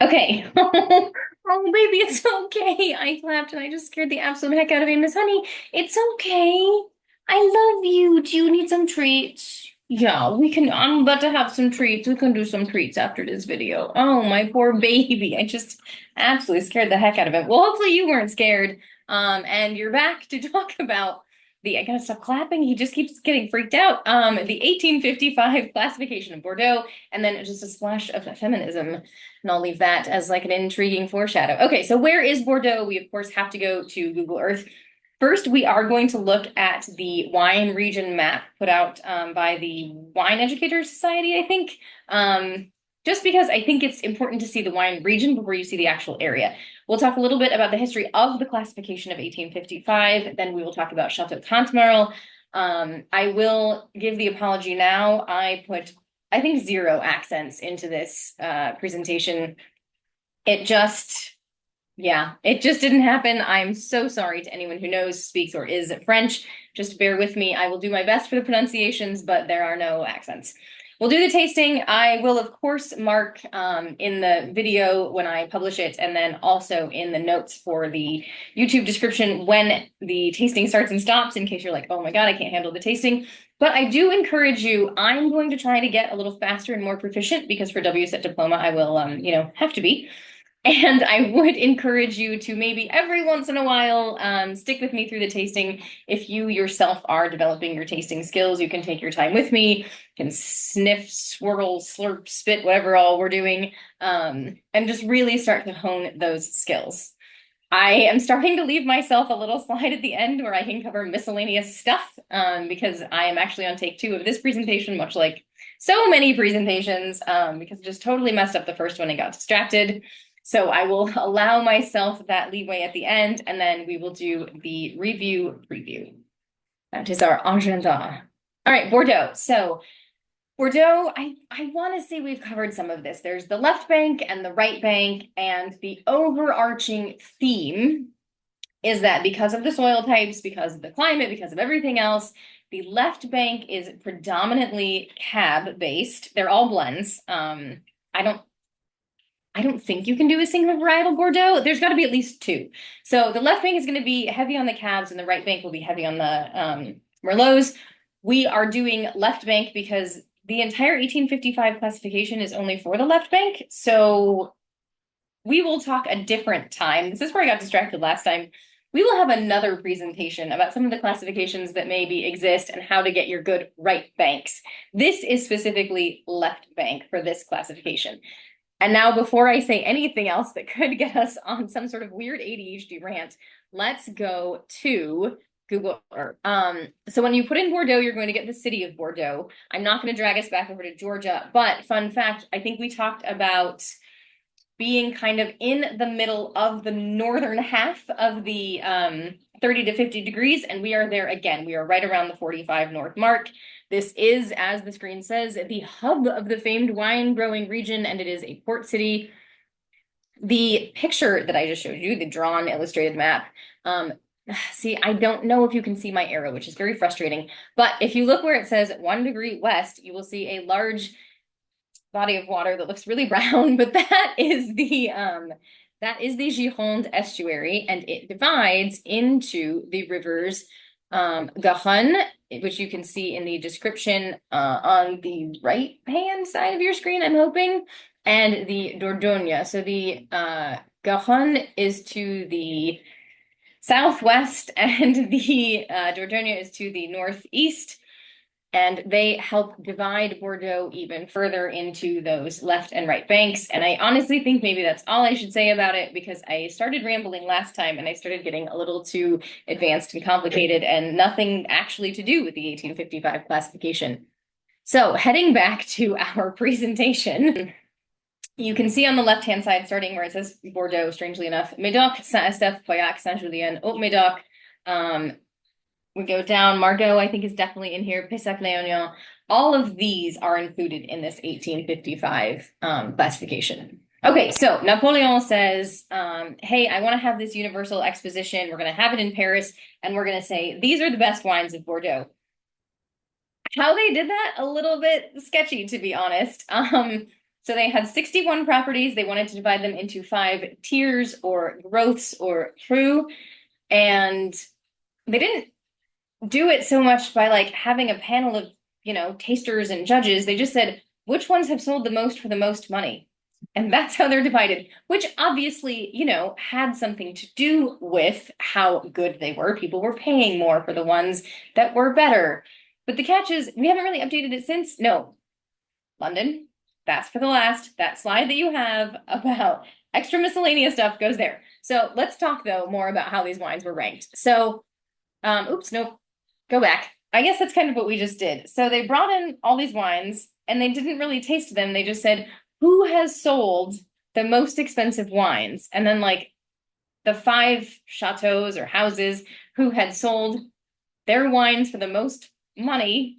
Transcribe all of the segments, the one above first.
Okay. Oh, baby, it's okay. I clapped and I just scared the absolute heck out of him. Miss Honey, it's okay. I love you. Do you need some treats? Yeah, we can. I'm about to have some treats. We can do some treats after this video. Oh, my poor baby. I just absolutely scared the heck out of him. Well, hopefully you weren't scared. And you're back to talk about I gotta stop clapping. He just keeps getting freaked out. The 1855 classification of Bordeaux, and then just a splash of feminism. And I'll leave that as like an intriguing foreshadow. Okay, so where is Bordeaux? We of course have to go to Google Earth. First, we are going to look at the wine region map put out by the Wine Educators Society, I think. Just because I think it's important to see the wine region before you see the actual area. We'll talk a little bit about the history of the classification of 1855. Then we will talk about Chateau Cantemerle. I will give the apology now. I put, I think, 0 accents into this presentation. It just, yeah, it just didn't happen. I'm so sorry to anyone who knows, speaks, or is French. Just bear with me. I will do my best for the pronunciations, but there are no accents. We'll do the tasting. I will, of course, mark in the video when I publish it, and then also in the notes for the YouTube description when the tasting starts and stops, in case you're like, oh my God, I can't handle the tasting. But I do encourage you, I'm going to try to get a little faster and more proficient, because for WSET diploma, I will, have to be. And I would encourage you to maybe every once in a while stick with me through the tasting. If you yourself are developing your tasting skills, you can take your time with me, you can sniff, swirl, slurp, spit, whatever all we're doing, and just really start to hone those skills. I am starting to leave myself a little slide at the end where I can cover miscellaneous stuff because I am actually on take 2 of this presentation, much like so many presentations, because I just totally messed up the first one and got distracted. So I will allow myself that leeway at the end, and then we will do the review preview. That is our agenda. All right, Bordeaux. So Bordeaux, I want to say we've covered some of this. There's the left bank and the right bank, and the overarching theme is that because of the soil types, because of the climate, because of everything else, the left bank is predominantly cab based. They're all blends. I don't think you can do a single varietal Bordeaux. There's got to be at least 2. So the left bank is going to be heavy on the cabs, and the right bank will be heavy on the Merlots. We are doing left bank because the entire 1855 classification is only for the left bank. So we will talk a different time. This is where I got distracted last time. We will have another presentation about some of the classifications that maybe exist and how to get your good right banks. This is specifically left bank for this classification. And now, before I say anything else that could get us on some sort of weird ADHD rant, let's go to Google Earth. So when you put in Bordeaux, you're going to get the city of Bordeaux. I'm not going to drag us back over to Georgia, but fun fact, I think we talked about being kind of in the middle of the northern half of the 30 to 50 degrees, and we are there again. We are right around the 45 north mark. This is, as the screen says, the hub of the famed wine growing region, and it is a port city. The picture that I just showed you, the drawn illustrated map, see, I don't know if you can see my arrow, which is very frustrating, but if you look where it says 1 degree west, you will see a large body of water that looks really brown, but that is the Gironde estuary, and it divides into the rivers Garonne, which you can see in the description on the right-hand side of your screen, I'm hoping, and the Dordogne. So the Garonne is to the southwest, and the Dordogne is to the northeast. And they help divide Bordeaux even further into those left and right banks. And I honestly think maybe that's all I should say about it, because I started rambling last time and I started getting a little too advanced and complicated, and nothing actually to do with the 1855 classification. So heading back to our presentation, you can see on the left-hand side, starting where it says Bordeaux, strangely enough, Médoc, Saint-Estèphe, Pauillac, Saint-Julien, Haut-Médoc, we go down, Margaux, I think, is definitely in here, Pessac-Léognan. All of these are included in this 1855 classification. Okay, so Napoleon says, hey, I want to have this universal exposition. We're going to have it in Paris, and we're going to say, these are the best wines of Bordeaux. How they did that, a little bit sketchy, to be honest. So they had 61 properties. They wanted to divide them into 5 tiers or growths or cru. And they didn't do it so much by like having a panel of, tasters and judges. They just said, which ones have sold the most for the most money? And that's how they're divided, which obviously, had something to do with how good they were. People were paying more for the ones that were better. But the catch is, we haven't really updated it since. No, London, that's for the last. That slide that you have about extra miscellaneous stuff goes there. So let's talk, though, more about how these wines were ranked. So, oops, nope, go back. I guess that's kind of what we just did. So they brought in all these wines, and they didn't really taste them. They just said, who has sold the most expensive wines? And then, like, the 5 chateaus or houses who had sold their wines for the most money,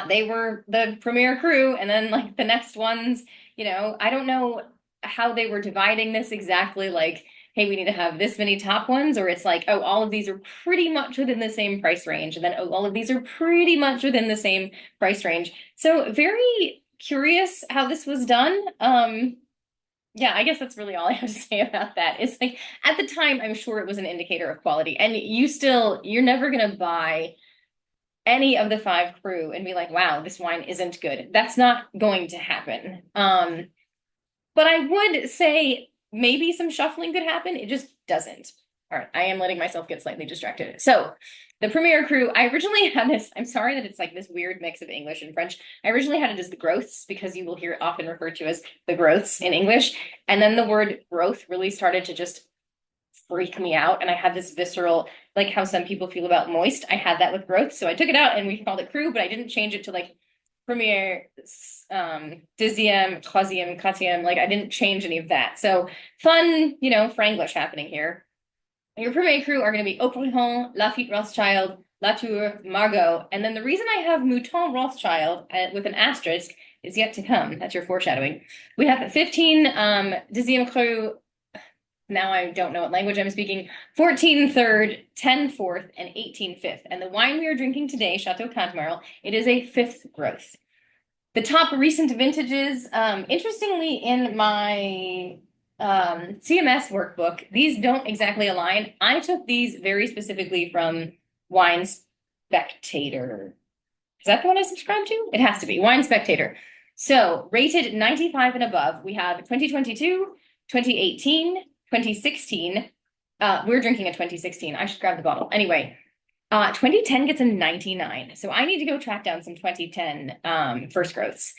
they were the premier cru. And then, like, the next ones, I don't know how they were dividing this exactly, like, hey, we need to have this many top ones, or it's like, oh, all of these are pretty much within the same price range, and then, oh, all of these are pretty much within the same price range. So very curious how this was done. Yeah, I guess that's really all I have to say about that. It's like, at the time, I'm sure it was an indicator of quality, and you're never gonna buy any of the 5 cru and be like, wow, this wine isn't good. That's not going to happen. But I would say maybe some shuffling could happen. It just doesn't. All right, I am letting myself get slightly distracted. So the Premier Cru, I originally had this, I'm sorry that it's like this weird mix of English and French. I originally had it as the growths because you will hear it often referred to as the growths in English. And then the word growth really started to just freak me out. And I had this visceral, like how some people feel about moist. I had that with growth. So I took it out and we called it Cru, but I didn't change it to like Premier, Deuxième, Troisième, Quatrième. Like I didn't change any of that. So fun, Franglish happening here. Your Premier Cru are going to be Haut-Brion, Lafite Rothschild, Latour, Margaux. And then the reason I have Mouton Rothschild with an asterisk is yet to come. That's your foreshadowing. We have 15 Deuxième Cru. Now I don't know what language I'm speaking. 14 third, 10 fourth, and 18 fifth. And the wine we are drinking today, Chateau Cantemerle, it is a 5th growth. The top recent vintages, interestingly, in my CMS workbook, these don't exactly align. I took these very specifically from Wine Spectator. Is that the one I subscribe to? It has to be Wine Spectator. So rated 95 and above, we have 2022, 2018, 2016. We're drinking a 2016. I should grab the bottle. Anyway, 2010 gets a 99. So I need to go track down some 2010 first growths.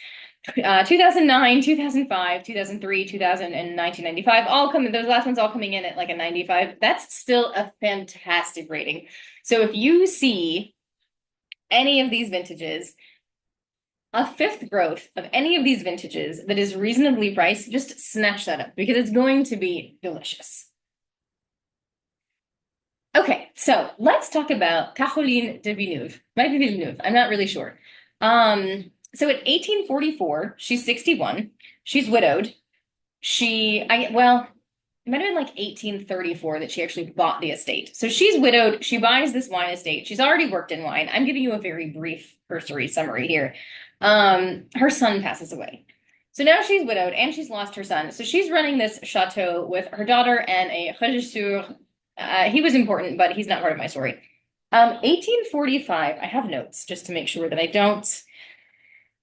2009, 2005, 2003, 2000, and 1995, all coming, those last ones all coming in at like a 95. That's still a fantastic rating. So if you see any of these vintages, a 5th growth of any of these vintages that is reasonably priced, just snatch that up because it's going to be delicious. Okay, so let's talk about Caroline de Villeneuve. Might be Villeneuve, I'm not really sure. So at 1844, she's 61. She's widowed. It might have been like 1834 that she actually bought the estate. So she's widowed. She buys this wine estate. She's already worked in wine. I'm giving you a very brief cursory summary here. Her son passes away. So now she's widowed and she's lost her son. So she's running this chateau with her daughter and a regisseur. He was important, but he's not part of my story. 1845, I have notes just to make sure that I don't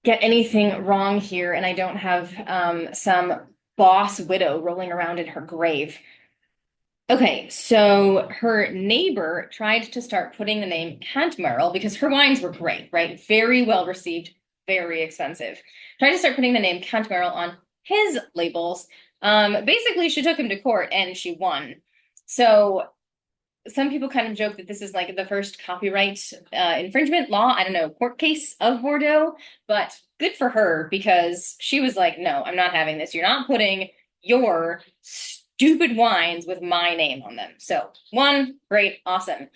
get anything wrong here and I don't have some boss widow rolling around in her grave. Okay, so her neighbor tried to start putting the name Cantemerle because her wines were great, right? Very well received, very expensive. Tried to start putting the name Cantemerle on his labels. Basically, she took him to court and she won. So some people kind of joke that this is like the first copyright infringement law, I don't know, court case of Bordeaux, but good for her because she was like, no, I'm not having this. You're not putting your stupid wines with my name on them. So one, great, awesome.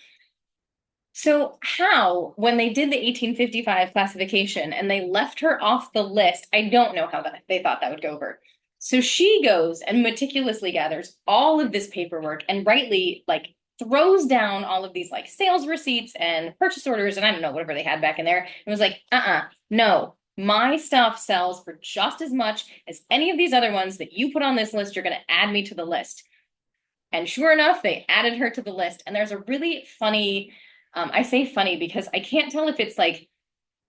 So how, when they did the 1855 classification and they left her off the list, I don't know how they thought that would go over. So she goes and meticulously gathers all of this paperwork and rightly like throws down all of these like sales receipts and purchase orders and I don't know, whatever they had back in there. It was like, no, My stuff sells for just as much as any of these other ones that you put on this list. You're going to add me to the list. And sure enough, they added her to the list. And there's a really funny, I say funny because I can't tell if it's like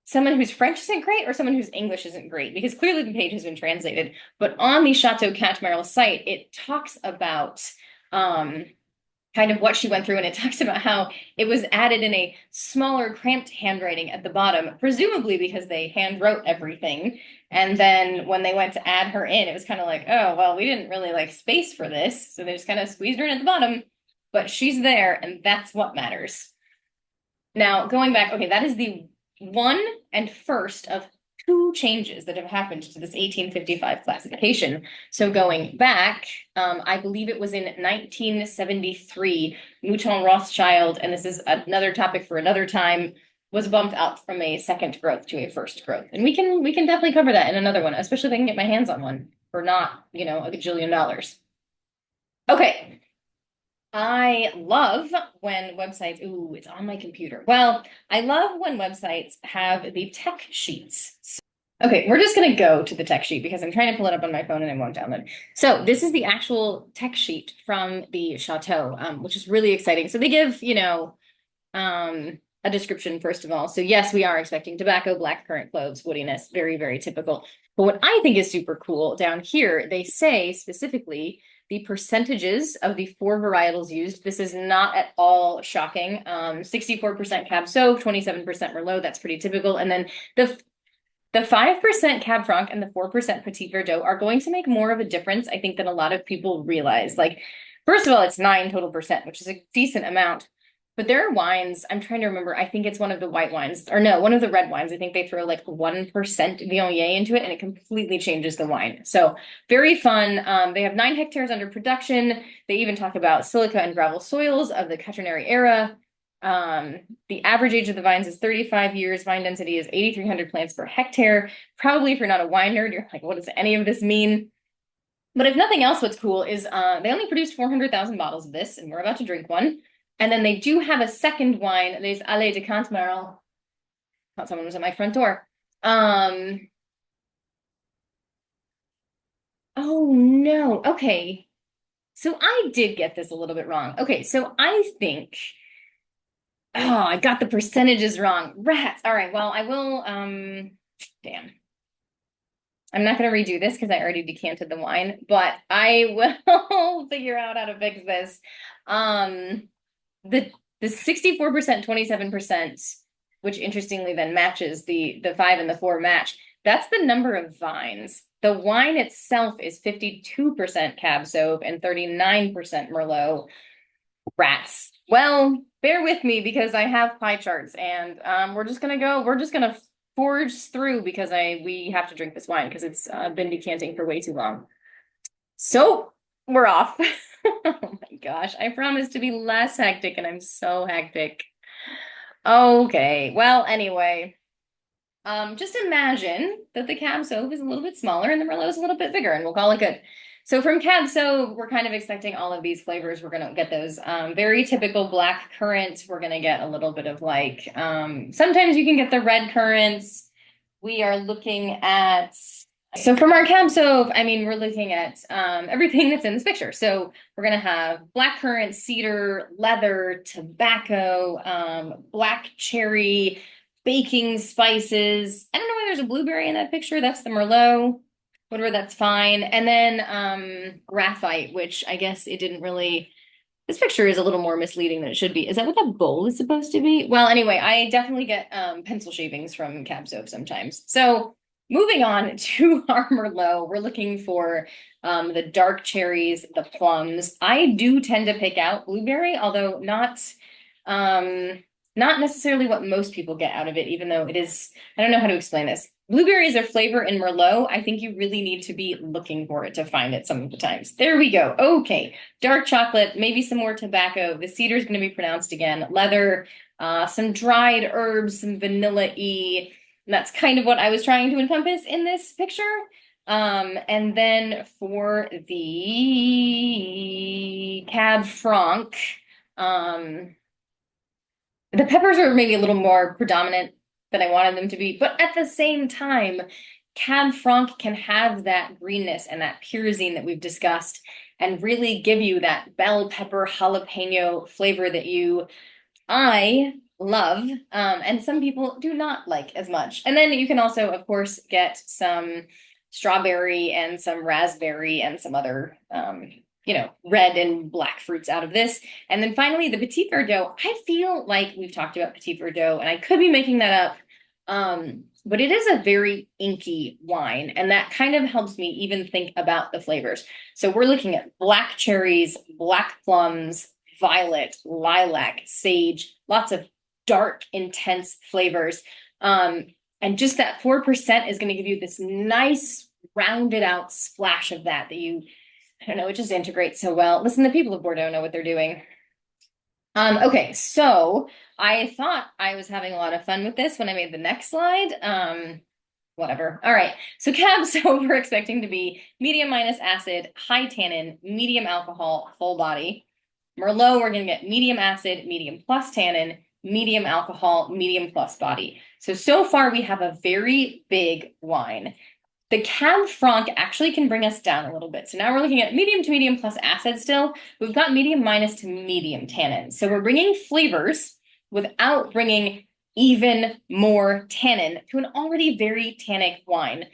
someone whose French isn't great or someone whose English isn't great, because clearly the page has been translated. But on the Chateau Cantemerle site, it talks about kind of what she went through, and it talks about how it was added in a smaller, cramped handwriting at the bottom, presumably because they hand wrote everything. And then when they went to add her in, it was kind of like, oh, well, we didn't really like space for this, so they just kind of squeezed her in at the bottom. But she's there, and that's what matters. Now, going back, okay, that is the one and first of two changes that have happened to this 1855 classification. So going back, I believe it was in 1973, Mouton Rothschild, and this is another topic for another time, was bumped up from a second growth to a first growth. And we can definitely cover that in another one, especially if I can get my hands on one for not, a gajillion dollars. Okay. I love when websites, ooh, it's on my computer. Well, I love when websites have the tech sheets. Okay, we're just going to go to the tech sheet because I'm trying to pull it up on my phone and it won't download. So this is the actual tech sheet from the Chateau, which is really exciting. So they give, a description, first of all. So yes, we are expecting tobacco, black currant, cloves, woodiness, very, very typical. But what I think is super cool down here, they say specifically the percentages of the 4 varietals used. This is not at all shocking. 64% Cab Sauv, 27% Merlot, that's pretty typical. And then the 5% Cab Franc and the 4% Petit Verdot are going to make more of a difference, I think, than a lot of people realize. Like, first of all, it's 9 total percent, which is a decent amount. But there are wines, I'm trying to remember, I think it's one of the white wines, or no, one of the red wines. I think they throw like 1% Viognier into it, and it completely changes the wine. So very fun. They have 9 hectares under production. They even talk about silica and gravel soils of the Quaternary era. The average age of the vines is 35 years. Vine density is 8,300 plants per hectare. Probably if you're not a wine nerd, you're like, what does any of this mean? But if nothing else, what's cool is they only produced 400,000 bottles of this, and we're about to drink one. And then they do have a second wine. There's Allée de Cantemerle. Thought someone was at my front door. Oh no. Okay. So I did get this a little bit wrong. Okay, so I think, oh, I got the percentages wrong. Rats. All right, well, I will, damn. I'm not going to redo this because I already decanted the wine, but I will figure out how to fix this. The 64%, 27%, which interestingly then matches the 5 and the 4 match, that's the number of vines. The wine itself is 52% Cab Sauv and 39% Merlot. Rats. Well, bear with me because I have pie charts, and we're just gonna forge through because we have to drink this wine because it's been decanting for way too long. So we're off. Oh my gosh, I promised to be less hectic and I'm so hectic. Okay, well, anyway, just imagine that the Cab Sauv is a little bit smaller and the Merlot is a little bit bigger, and we'll call it good. So from Cab Sauv, we're kind of expecting all of these flavors. We're going to get those very typical black currants. We're going to get a little bit of like, sometimes you can get the red currants. We are looking at, so from our Cab Sauv, I mean, we're looking at everything that's in this picture. So we're going to have black currant, cedar, leather, tobacco, black cherry, baking spices. I don't know why there's a blueberry in that picture. That's the Merlot. Whatever, that's fine. And then graphite, which I guess it didn't really, this picture is a little more misleading than it should be. Is that what that bowl is supposed to be? Well, anyway, I definitely get pencil shavings from Cab Sauv sometimes. So moving on to our Merlot, we're looking for the dark cherries, the plums. I do tend to pick out blueberry, although not necessarily what most people get out of it, even though it is, I don't know how to explain this. Blueberries are flavor in Merlot. I think you really need to be looking for it to find it some of the times. There we go. Okay. Dark chocolate, maybe some more tobacco. The cedar is going to be pronounced again. Leather, some dried herbs, some vanilla-y. That's kind of what I was trying to encompass in this picture. And then for the Cab Franc, the peppers are maybe a little more predominant. that I wanted them to be. But at the same time, Cab Franc can have that greenness and that pyrazine that we've discussed and really give you that bell pepper jalapeno flavor that I love, and some people do not like as much. And then you can also, of course, get some strawberry and some raspberry and some other, red and black fruits out of this. And then finally, the Petit Verdot. I feel like we've talked about Petit Verdot, and I could be making that up. But it is a very inky wine, and that kind of helps me even think about the flavors. So we're looking at black cherries, black plums, violet, lilac, sage, lots of dark, intense flavors. And just that 4% is going to give you this nice, rounded out splash of that you, I don't know, it just integrates so well. Listen, the people of Bordeaux know what they're doing. Okay, so I thought I was having a lot of fun with this when I made the next slide. Whatever. All right. So Cab Sauv, we're expecting to be medium minus acid, high tannin, medium alcohol, full body. Merlot, we're going to get medium acid, medium plus tannin, medium alcohol, medium plus body. So far we have a very big wine. The Cab Franc actually can bring us down a little bit. So now we're looking at medium to medium plus acid still. We've got medium minus to medium tannin. So we're bringing flavors without bringing even more tannin to an already very tannic wine.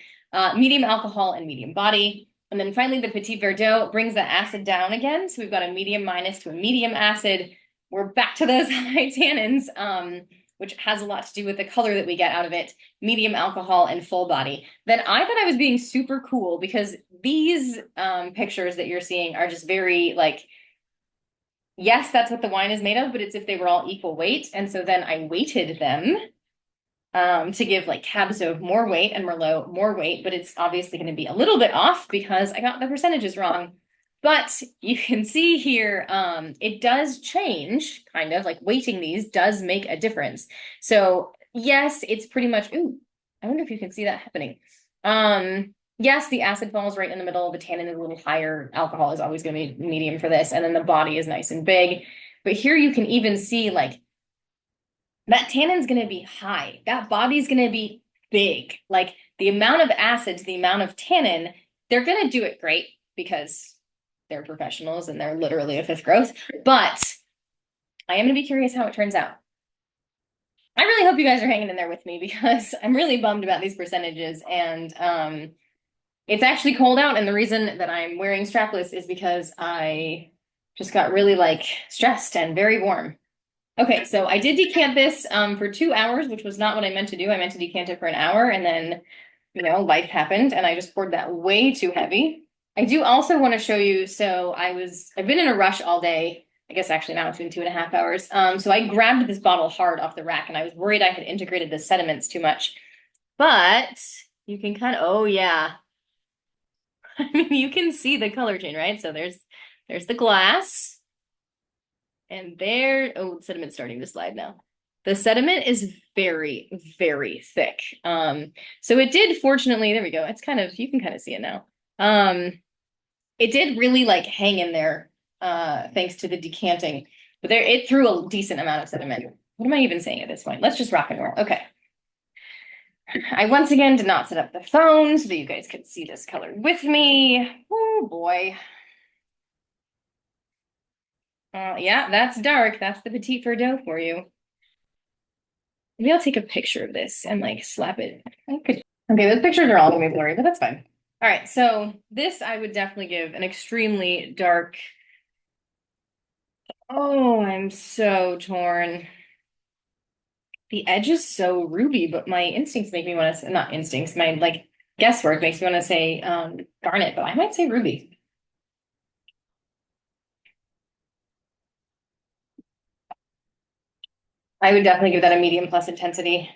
Medium alcohol and medium body. And then finally, the Petit Verdot brings the acid down again. So we've got a medium minus to a medium acid. We're back to those high tannins, which has a lot to do with the color that we get out of it. Medium alcohol and full body. Then I thought I was being super cool because these pictures that you're seeing are just very like, yes, that's what the wine is made of, but it's if they were all equal weight. And so then I weighted them to give like Cab Sauv more weight and Merlot more weight, but it's obviously going to be a little bit off because I got the percentages wrong. But you can see here, it does change, kind of like weighting these does make a difference. So yes, it's pretty much, ooh, I wonder if you can see that happening. Yes, the acid falls right in the middle. The tannin is a little higher. Alcohol is always going to be medium for this. And then the body is nice and big. But here you can even see like that tannin is going to be high. That body is going to be big. Like the amount of acid to the amount of tannin, they're going to do it great because they're professionals and they're literally a fifth growth. But I am going to be curious how it turns out. I really hope you guys are hanging in there with me because I'm really bummed about these percentages. And it's actually cold out, and the reason that I'm wearing strapless is because I just got really like stressed and very warm. Okay, so I did decant this for 2 hours, which was not what I meant to do. I meant to decant it for an hour, and then, life happened, and I just poured that way too heavy. I do also want to show you, so I've been in a rush all day. I guess actually now it's been 2.5 hours. So I grabbed this bottle hard off the rack, and I was worried I had integrated the sediments too much. But you can kind of, oh yeah. I mean, you can see the color change, right? So there's the glass. And oh, sediment's starting to slide now. The sediment is very, very thick. So it did, fortunately, there we go. It's kind of, you can kind of see it now. It did really like hang in there, thanks to the decanting. But it threw a decent amount of sediment. What am I even saying at this point? Let's just rock and roll. Okay. I once again did not set up the phone so that you guys could see this color with me. Oh boy. Yeah, that's dark. That's the Petit Verdot for you. Maybe I'll take a picture of this and like slap it. Okay, those pictures are all gonna be blurry, but that's fine. All right, so this I would definitely give an extremely dark. Oh, I'm so torn. The edge is so ruby, but my instincts make me want to, not instincts, my like guesswork makes me want to say garnet, but I might say ruby. I would definitely give that a medium plus intensity.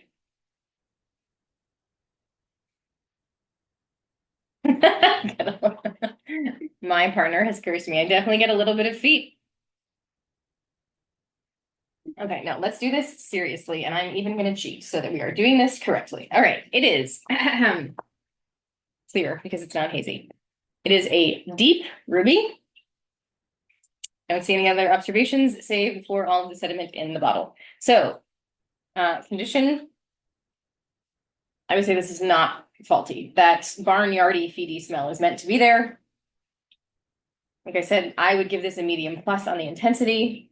My partner has cursed me. I definitely get a little bit of feet. Okay, now let's do this seriously, and I'm even going to cheat so that we are doing this correctly. All right, it is clear because it's not hazy. It is a deep ruby. I don't see any other observations save for all of the sediment in the bottle. So, condition I would say this is not faulty. That barnyardy, feedy smell is meant to be there. Like I said, I would give this a medium plus on the intensity.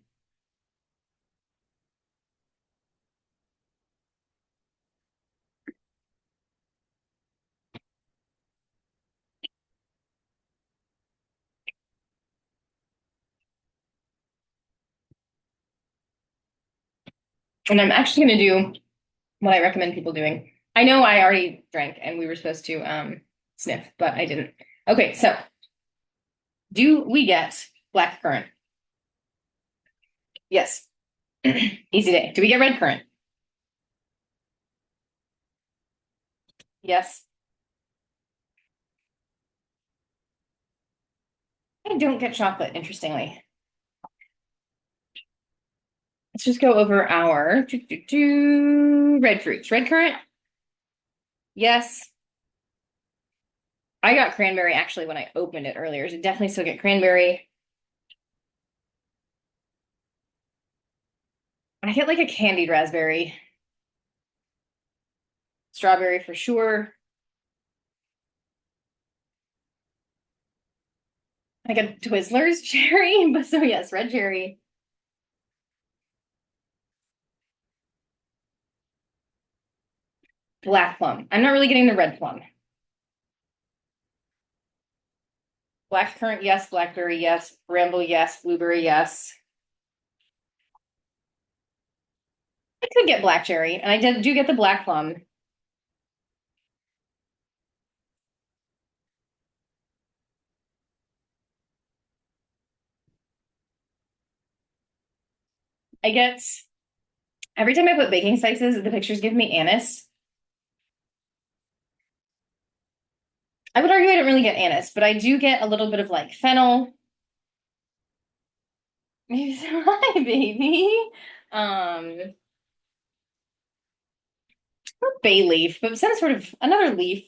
And I'm actually going to do what I recommend people doing. I know I already drank and we were supposed to sniff, but I didn't. Okay, so do we get black currant? Yes. Easy day. Do we get red currant? Yes. I don't get chocolate, interestingly. Let's just go over our red fruits. Red currant? Yes. I got cranberry actually when I opened it earlier. So definitely still get cranberry. I get like a candied raspberry. Strawberry for sure. I got Twizzlers cherry, but so yes, red cherry. Black plum. I'm not really getting the red plum. Black currant, yes. Blackberry, yes. Bramble, yes. Blueberry, yes. I could get black cherry, and I do get the black plum. I get, every time I put baking spices, the pictures give me anise. I would argue I don't really get anise, but I do get a little bit of like fennel. Maybe hi, baby. Um, not bay leaf, but some sort of another leaf.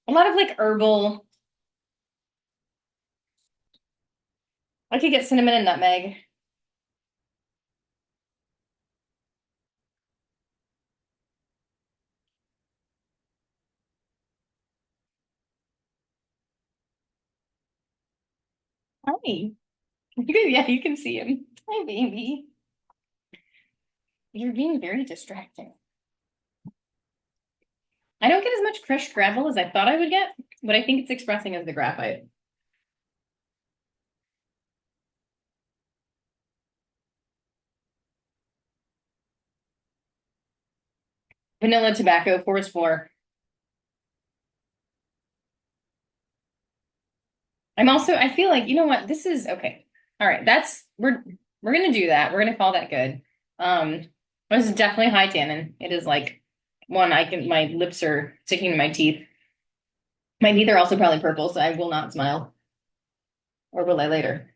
A lot of like herbal. I could get cinnamon and nutmeg. Hi. Yeah, you can see him. Hi, baby. You're being very distracting. I don't get as much crushed gravel as I thought I would get, but I think it's expressing as the graphite. Vanilla tobacco, forest floor. I'm also, I feel like, you know what, this is okay. All right, we're gonna do that. We're gonna call that good. This is definitely high tannin. It is like one I can, my lips are sticking to my teeth. My teeth are also probably purple, so I will not smile. Or will I later?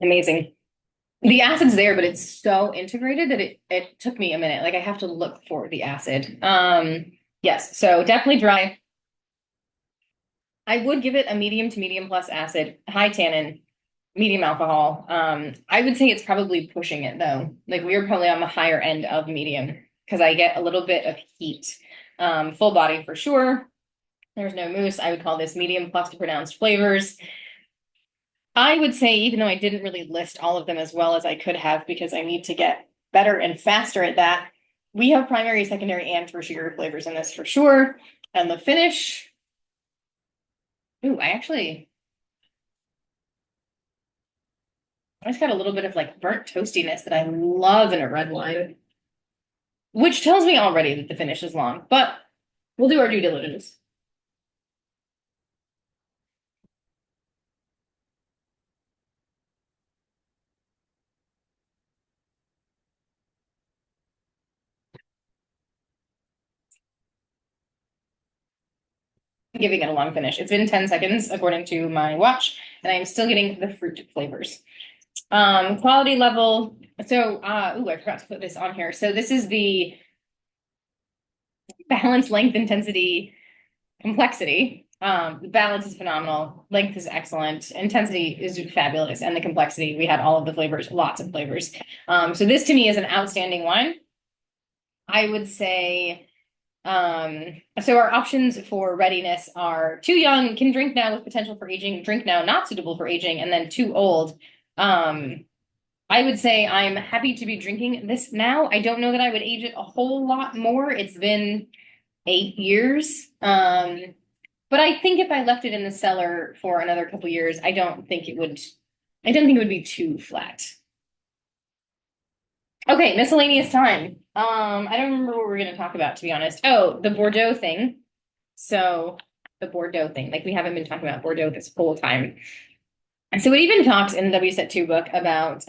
Amazing. The acid's there, but it's so integrated that it took me a minute. Like I have to look for the acid. Yes, so definitely dry. I would give it a medium to medium plus acid, high tannin, medium alcohol. I would say it's probably pushing it though. Like we are probably on the higher end of medium because I get a little bit of heat. Full body for sure. There's no mousse. I would call this medium plus the pronounced flavors. I would say, even though I didn't really list all of them as well as I could have because I need to get better and faster at that, we have primary, secondary, and tertiary flavors in this for sure. And the finish, ooh, I just got a little bit of like burnt toastiness that I love in a red wine, which tells me already that the finish is long, but we'll do our due diligence. I'm giving it a long finish. It's been 10 seconds according to my watch, and I'm still getting the fruit flavors. Quality level. So, ooh, I forgot to put this on here. So this is the balance, length, intensity, complexity. The balance is phenomenal. Length is excellent. Intensity is fabulous. And the complexity, we had all of the flavors, lots of flavors. So this to me is an outstanding wine. I would say, so our options for readiness are too young, can drink now with potential for aging, drink now, not suitable for aging, and then too old. I would say I'm happy to be drinking this now. I don't know that I would age it a whole lot more. It's been 8 years. But I think if I left it in the cellar for another couple years, I don't think it would be too flat. Okay, miscellaneous time. I don't remember what we're gonna talk about, to be honest. Oh, the Bordeaux thing. So the Bordeaux thing, like we haven't been talking about Bordeaux this whole time. And so it even talks in the W Set 2 book about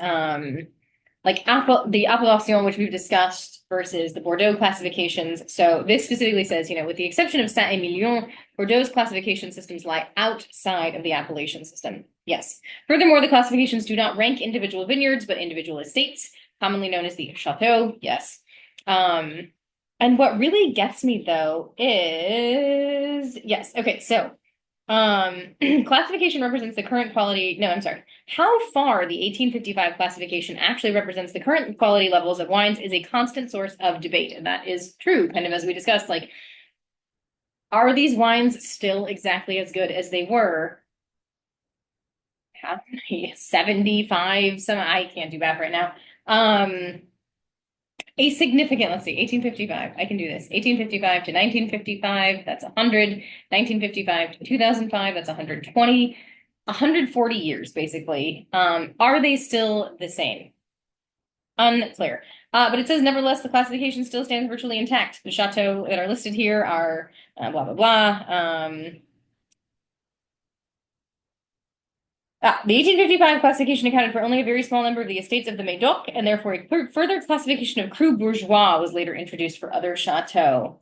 like the appellation, which we've discussed, versus the Bordeaux classifications. So this specifically says, with the exception of Saint-Emilion, Bordeaux's classification systems lie outside of the appellation system. Yes. Furthermore, the classifications do not rank individual vineyards, but individual estates, commonly known as the chateau. Yes. And what really gets me though is, yes, okay, so classification represents the current quality. No, I'm sorry. How far the 1855 classification actually represents the current quality levels of wines is a constant source of debate. And that is true, kind of as we discussed, like, are these wines still exactly as good as they were? 75, some, I can't do math right now. A significant, let's see, 1855, I can do this. 1855 to 1955, that's 100. 1955 to 2005, that's 120. 140 years, basically. Are they still the same? Unclear. But it says, nevertheless, the classification still stands virtually intact. The chateaux that are listed here are blah, blah, blah. The 1855 classification accounted for only a very small number of the estates of the Médoc, and therefore a further classification of Cru Bourgeois was later introduced for other chateaux.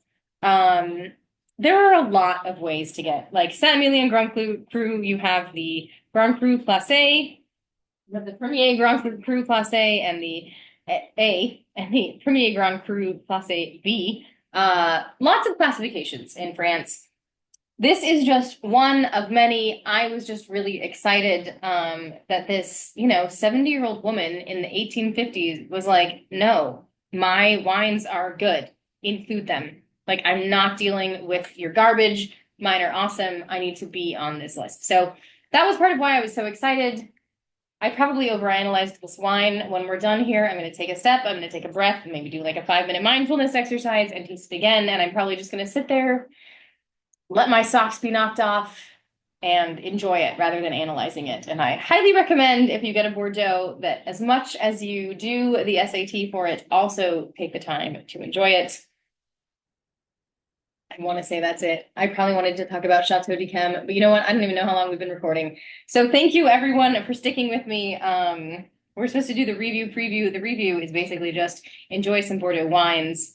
There are a lot of ways to get, like Saint-Emilion Grand Cru, you have the Grand Cru Placé, you have the Premier Grand Cru Placé, and the A, and the Premier Grand Cru Placé B. Lots of classifications in France. This is just one of many. I was just really excited that this, 70-year-old woman in the 1850s was like, no, my wines are good. Include them. Like, I'm not dealing with your garbage. Mine are awesome. I need to be on this list. So that was part of why I was so excited. I probably overanalyzed this wine. When we're done here, I'm going to take a step. I'm going to take a breath and maybe do like a 5-minute mindfulness exercise and taste it again. And I'm probably just going to sit there, let my socks be knocked off, and enjoy it rather than analyzing it. And I highly recommend, if you get a Bordeaux, that as much as you do the SAT for it, also take the time to enjoy it. I want to say that's it. I probably wanted to talk about Chateau d'Yquem, but you know what? I don't even know how long we've been recording. So thank you everyone for sticking with me. We're supposed to do the review preview. The review is basically just enjoy some Bordeaux wines.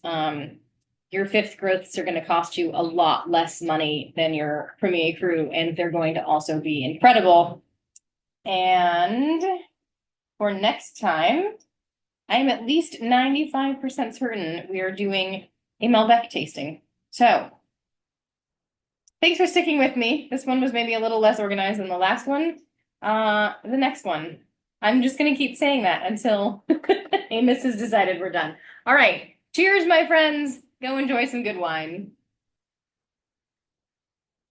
Your fifth growths are going to cost you a lot less money than your Premier Cru, and they're going to also be incredible. And for next time, I'm at least 95% certain we are doing a Malbec tasting. So thanks for sticking with me. This one was maybe a little less organized than the last one. The next one, I'm just going to keep saying that until Amos has decided we're done. All right. Cheers, my friends. Go enjoy some good wine.